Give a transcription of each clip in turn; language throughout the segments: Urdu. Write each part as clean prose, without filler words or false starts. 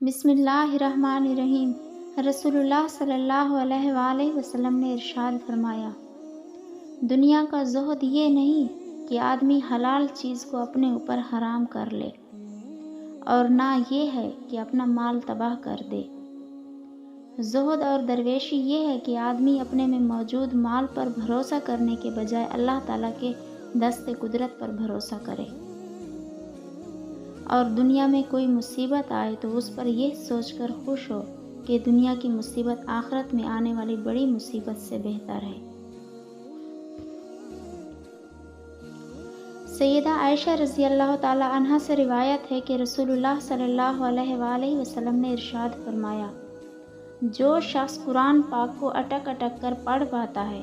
بسم اللہ الرحمن الرحیم۔ رسول اللہ صلی اللہ علیہ وآلہ وسلم نے ارشاد فرمایا، دنیا کا زہد یہ نہیں کہ آدمی حلال چیز کو اپنے اوپر حرام کر لے، اور نہ یہ ہے کہ اپنا مال تباہ کر دے۔ زہد اور درویشی یہ ہے کہ آدمی اپنے میں موجود مال پر بھروسہ کرنے کے بجائے اللہ تعالیٰ کے دست قدرت پر بھروسہ کرے، اور دنیا میں کوئی مصیبت آئے تو اس پر یہ سوچ کر خوش ہو کہ دنیا کی مصیبت آخرت میں آنے والی بڑی مصیبت سے بہتر ہے۔ سیدہ عائشہ رضی اللہ تعالی عنہا سے روایت ہے کہ رسول اللہ صلی اللہ علیہ وآلہ وسلم نے ارشاد فرمایا، جو شخص قرآن پاک کو اٹک اٹک کر پڑھ پاتا ہے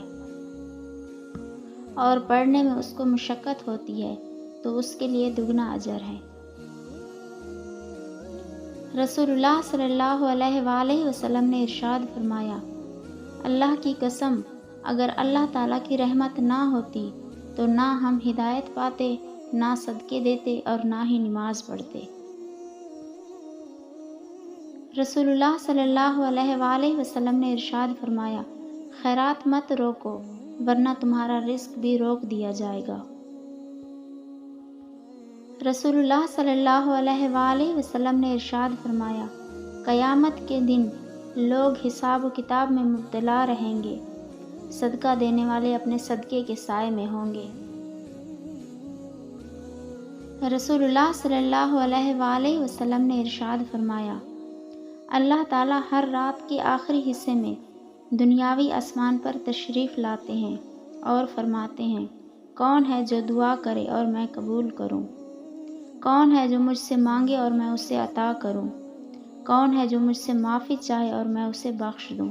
اور پڑھنے میں اس کو مشقت ہوتی ہے تو اس کے لیے دگنا اجر ہے۔ رسول اللہ صلی اللہ علیہ وآلہ وسلم نے ارشاد فرمایا، اللہ کی قسم، اگر اللہ تعالیٰ کی رحمت نہ ہوتی تو نہ ہم ہدایت پاتے، نہ صدقے دیتے اور نہ ہی نماز پڑھتے۔ رسول اللہ صلی اللہ علیہ وآلہ وسلم نے ارشاد فرمایا، خیرات مت روکو ورنہ تمہارا رزق بھی روک دیا جائے گا۔ رسول اللہ صلی اللہ علیہ وآلہ وسلم نے ارشاد فرمایا، قیامت کے دن لوگ حساب و کتاب میں مبتلا رہیں گے، صدقہ دینے والے اپنے صدقے کے سائے میں ہوں گے۔ رسول اللہ صلی اللہ علیہ وآلہ وسلم نے ارشاد فرمایا، اللہ تعالیٰ ہر رات کے آخری حصے میں دنیاوی آسمان پر تشریف لاتے ہیں اور فرماتے ہیں، کون ہے جو دعا کرے اور میں قبول کروں؟ کون ہے جو مجھ سے مانگے اور میں اسے عطا کروں؟ کون ہے جو مجھ سے معافی چاہے اور میں اسے بخش دوں؟